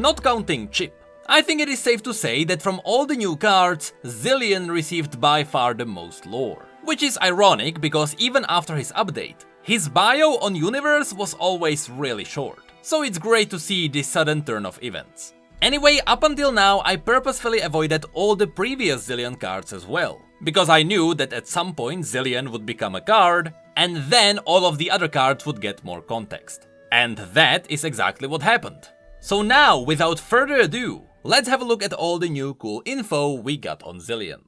not counting chip. I think it is safe to say that from all the new cards, Zilean received by far the most lore. Which is ironic because even after his update, his bio on Universe was always really short. So it's great to see this sudden turn of events. Anyway, up until now, I purposefully avoided all the previous Zilean cards as well. Because I knew that at some point Zilean would become a card, and then all of the other cards would get more context. And that is exactly what happened. So now, without further ado, let's have a look at all the new cool info we got on Zilean.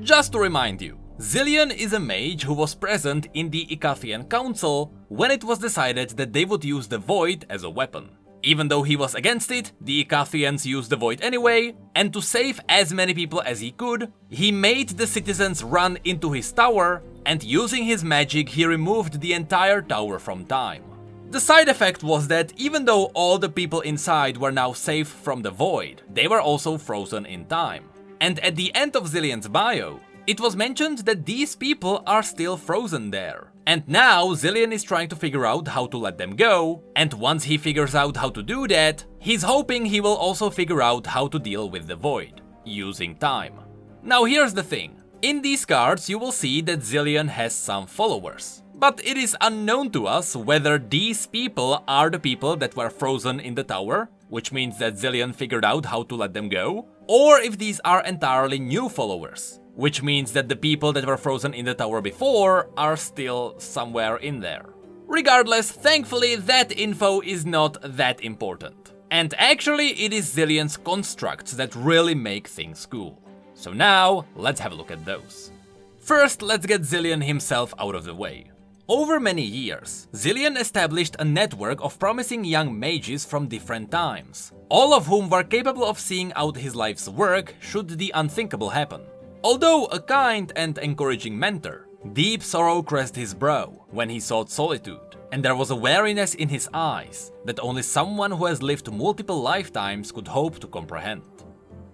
Just to remind you, Zilean is a mage who was present in the Icathian Council when it was decided that they would use the Void as a weapon. Even though he was against it, the Icathians used the Void anyway, and to save as many people as he could, he made the citizens run into his tower, and using his magic he removed the entire tower from time. The side effect was that even though all the people inside were now safe from the Void, they were also frozen in time. And at the end of Zilean's bio, it was mentioned that these people are still frozen there. And now Zilean is trying to figure out how to let them go, and once he figures out how to do that, he's hoping he will also figure out how to deal with the Void, using time. Now here's the thing, in these cards you will see that Zilean has some followers, but it is unknown to us whether these people are the people that were frozen in the tower, which means that Zilean figured out how to let them go, or if these are entirely new followers. Which means that the people that were frozen in the tower before are still somewhere in there. Regardless, thankfully that info is not that important. And actually it is Zilean's constructs that really make things cool. So now, let's have a look at those. First, let's get Zilean himself out of the way. Over many years, Zilean established a network of promising young mages from different times, all of whom were capable of seeing out his life's work should the unthinkable happen. Although a kind and encouraging mentor, deep sorrow crossed his brow when he sought solitude, and there was a wariness in his eyes that only someone who has lived multiple lifetimes could hope to comprehend.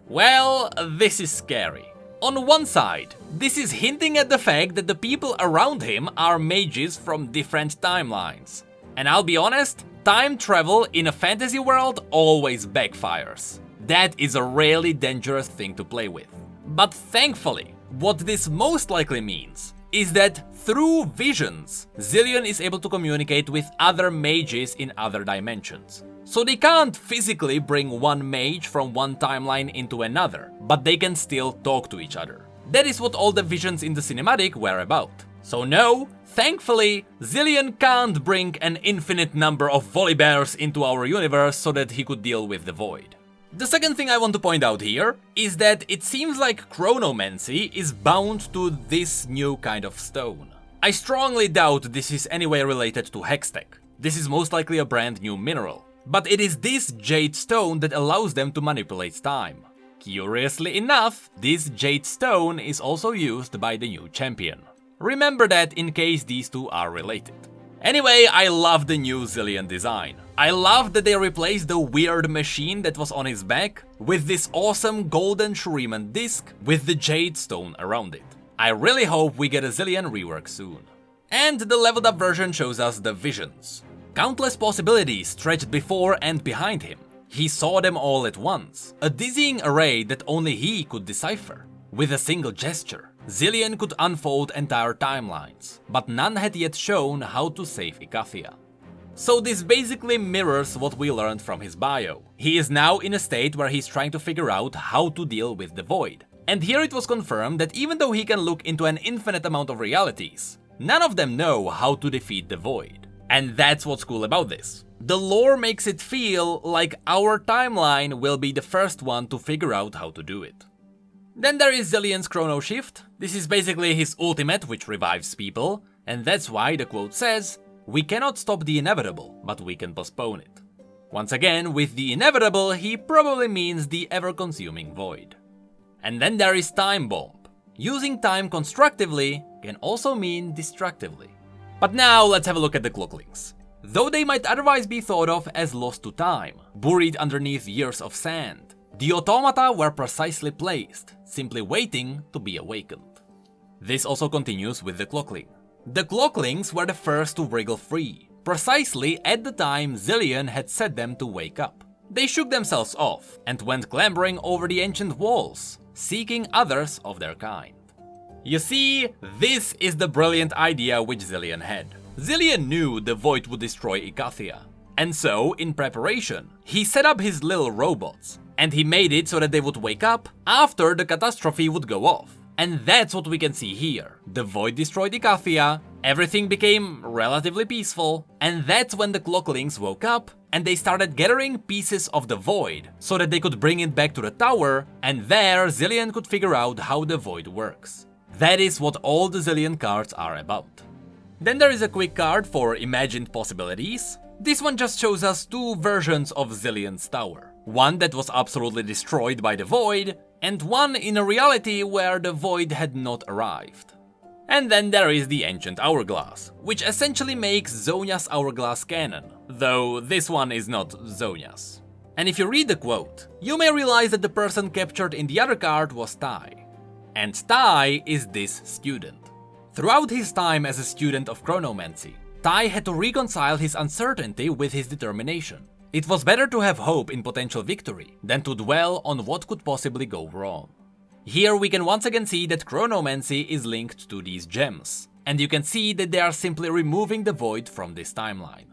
Well, this is scary. On one side, this is hinting at the fact that the people around him are mages from different timelines. And I'll be honest, time travel in a fantasy world always backfires. That is a really dangerous thing to play with. But thankfully, what this most likely means is that through visions, Zilean is able to communicate with other mages in other dimensions. So they can't physically bring one mage from one timeline into another, but they can still talk to each other. That is what all the visions in the cinematic were about. So no, thankfully, Zilean can't bring an infinite number of volibears into our universe so that he could deal with the Void. The second thing I want to point out here is that it seems like Chronomancy is bound to this new kind of stone. I strongly doubt this is anyway related to Hextech. This is most likely a brand new mineral. But it is this jade stone that allows them to manipulate time. Curiously enough, this jade stone is also used by the new champion. Remember that in case these two are related. Anyway, I love the new Zilean design. I love that they replaced the weird machine that was on his back with this awesome golden Shuriman disc with the jade stone around it. I really hope we get a Zilean rework soon. And the leveled up version shows us the visions. Countless possibilities stretched before and behind him. He saw them all at once, a dizzying array that only he could decipher. With a single gesture, Zilean could unfold entire timelines, but none had yet shown how to save Icathia. So this basically mirrors what we learned from his bio. He is now in a state where he's trying to figure out how to deal with the Void. And here it was confirmed that even though he can look into an infinite amount of realities, none of them know how to defeat the Void. And that's what's cool about this. The lore makes it feel like our timeline will be the first one to figure out how to do it. Then there is Zilean's Chrono Shift. This is basically his ultimate, which revives people, and that's why the quote says, "We cannot stop the inevitable, but we can postpone it." Once again, with the inevitable, he probably means the ever-consuming Void. And then there is Time Bomb. Using time constructively can also mean destructively. But now let's have a look at the Clocklinks. Though they might otherwise be thought of as lost to time, buried underneath years of sand, the automata were precisely placed, simply waiting to be awakened. This also continues with the Clocklink. The Clocklinks were the first to wriggle free, precisely at the time Zilean had set them to wake up. they shook themselves off and went clambering over the ancient walls, seeking others of their kind. You see, this is the brilliant idea which Zilean had. Zilean knew the void would destroy Icathia, and so, in preparation, he set up his little robots, and he made it so that they would wake up after the catastrophe would go off. And that's what we can see here. The void destroyed Icathia, everything became relatively peaceful, and that's when the Clocklinks woke up and they started gathering pieces of the void so that they could bring it back to the tower, and there Zilean could figure out how the void works. That is what all the Zilean cards are about. Then there is a quick card for imagined possibilities. This one just shows us two versions of Zilean's tower. One that was absolutely destroyed by the void, and one in a reality where the void had not arrived. And then there is the Ancient Hourglass, which essentially makes Zonia's Hourglass canon, though this one is not Zonia's. And if you read the quote, you may realize that the person captured in the other card was Tai. And Tai is this student. Throughout his time as a student of Chronomancy, Tai had to reconcile his uncertainty with his determination. It was better to have hope in potential victory than to dwell on what could possibly go wrong. Here we can once again see that Chronomancy is linked to these gems, and you can see that they are simply removing the void from this timeline.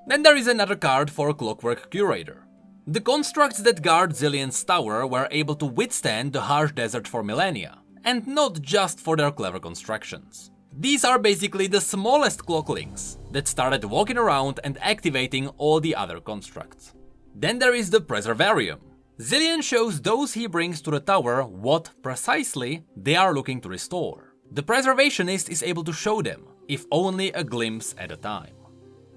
Then there is another card for Clockwork Curator. The constructs that guard Zilean's tower were able to withstand the harsh desert for millennia, and not just for their clever constructions. These are basically the smallest Clocklinks that started walking around and activating all the other constructs. Then there is the Preservarium. Zilean shows those he brings to the tower what, precisely, they are looking to restore. The Preservationist is able to show them, if only a glimpse at a time.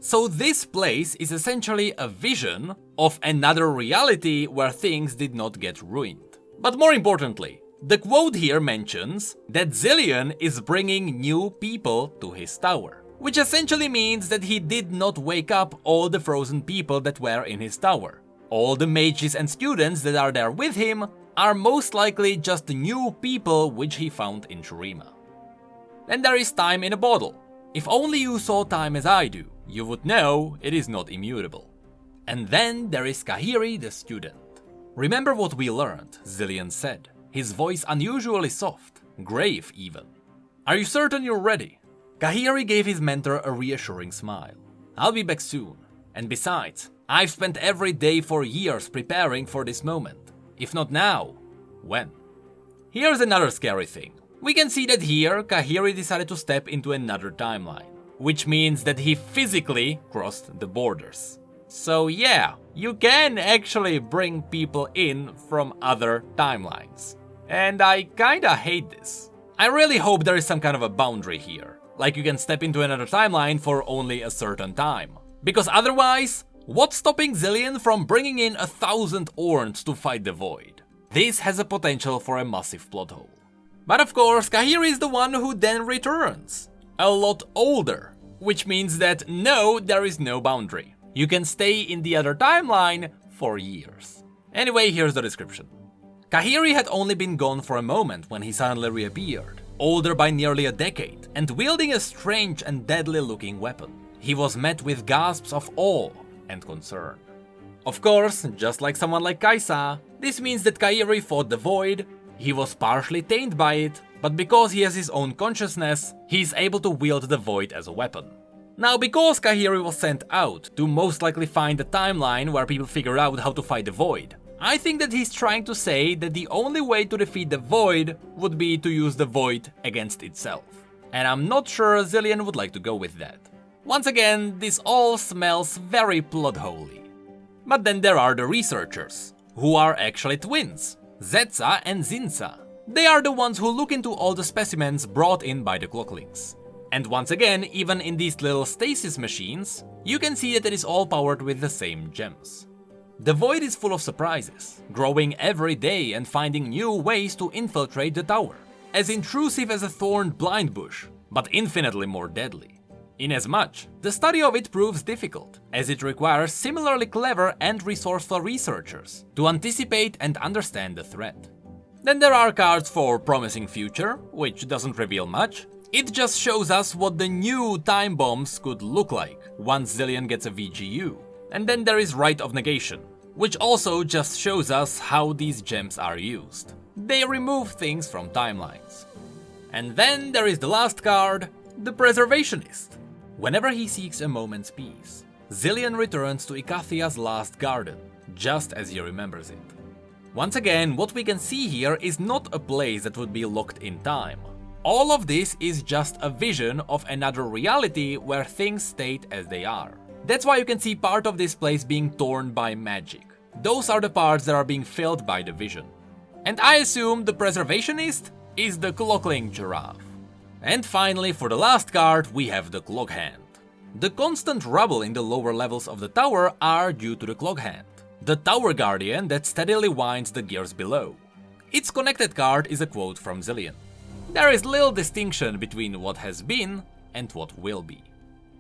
So this place is essentially a vision of another reality where things did not get ruined. But more importantly, the quote here mentions that Zilean is bringing new people to his tower, which essentially means that he did not wake up all the frozen people that were in his tower. All the mages and students that are there with him are most likely just new people which he found in Shurima. Then there is time in a bottle. If only you saw time as I do, you would know it is not immutable. And then there is Khahiri the student. Remember what we learned, Zilean said. His voice unusually soft, grave even. Are you certain you're ready? Khahiri gave his mentor a reassuring smile. I'll be back soon. And besides, I've spent every day for years preparing for this moment. If not now, when? Here's another scary thing. We can see that here, Khahiri decided to step into another timeline, which means that he physically crossed the borders. So yeah, you can actually bring people in from other timelines. And I kinda hate this. I really hope there is some kind of a boundary here, like you can step into another timeline for only a certain time. Because otherwise, what's stopping Zilean from bringing in 1,000 Orns to fight the void? This has a potential for a massive plot hole. But of course, Khahiri is the one who then returns. A lot older, which means that no, there is no boundary. You can stay in the other timeline for years. Anyway, here's the description. Khahiri had only been gone for a moment when he suddenly reappeared, older by nearly a decade, and wielding a strange and deadly looking weapon. He was met with gasps of awe and concern. Of course, just like someone like Kaisa, this means that Khahiri fought the void, he was partially tamed by it, but because he has his own consciousness, he is able to wield the void as a weapon. Now, because Khahiri was sent out to most likely find a timeline where people figure out how to fight the void, I think that he's trying to say that the only way to defeat the void would be to use the void against itself. And I'm not sure Zilean would like to go with that. Once again, this all smells very plot-holy. But then there are the researchers, who are actually twins, Zetsa and Zinsa. They are the ones who look into all the specimens brought in by the Clocklinks. And once again, even in these little stasis machines, you can see that it is all powered with the same gems. The void is full of surprises, growing every day and finding new ways to infiltrate the tower. As intrusive as a thorned blind bush, but infinitely more deadly. Inasmuch, the study of it proves difficult, as it requires similarly clever and resourceful researchers to anticipate and understand the threat. Then there are cards for Promising Future, which doesn't reveal much. It just shows us what the new time bombs could look like once Zilean gets a VGU. And then there is Rite of Negation. which also just shows us how these gems are used. They remove things from timelines. And then there is the last card, the Preservationist. Whenever he seeks a moment's peace, Zilean returns to Icathia's last garden, just as he remembers it. Once again, what we can see here is not a place that would be locked in time. All of this is just a vision of another reality where things stayed as they are. That's why you can see part of this place being torn by magic. Those are the parts that are being filled by the vision. And I assume the Preservationist is the Clocklink giraffe. And finally, for the last card, we have the Clock Hand. The constant rubble in the lower levels of the tower are due to the Clock Hand, the tower guardian that steadily winds the gears below. Its connected card is a quote from Zilean. There is little distinction between what has been and what will be.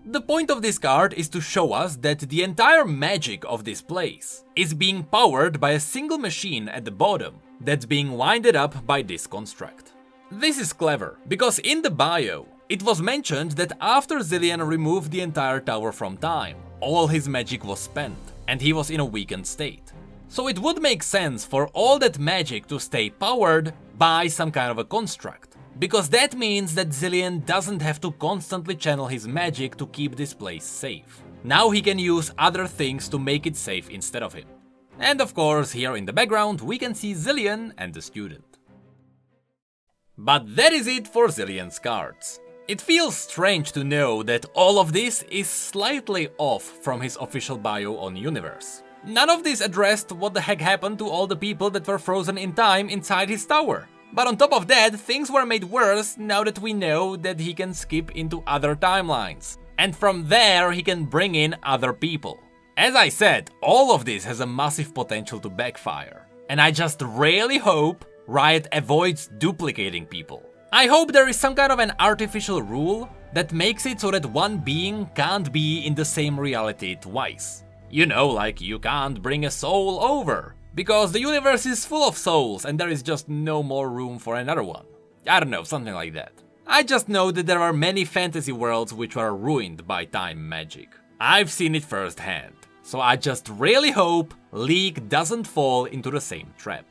The point of this card is to show us that the entire magic of this place is being powered by a single machine at the bottom that's being winded up by this construct. This is clever, because in the bio, it was mentioned that after Zilean removed the entire tower from time, all his magic was spent, and he was in a weakened state. So it would make sense for all that magic to stay powered by some kind of a construct, because that means that Zilean doesn't have to constantly channel his magic to keep this place safe. Now he can use other things to make it safe instead of him. And of course, here in the background we can see Zilean and the student. But that is it for Zilean's cards. It feels strange to know that all of this is slightly off from his official bio on Universe. None of this addressed what the heck happened to all the people that were frozen in time inside his tower. But on top of that, things were made worse now that we know that he can skip into other timelines. And from there he can bring in other people. As I said, all of this has a massive potential to backfire. And I just really hope Riot avoids duplicating people. I hope there is some kind of an artificial rule that makes it so that one being can't be in the same reality twice. You know, like you can't bring a soul over, because the universe is full of souls and there is just no more room for another one. I don't know, something like that. I just know that there are many fantasy worlds which are ruined by time magic. I've seen it firsthand, so I just really hope League doesn't fall into the same trap.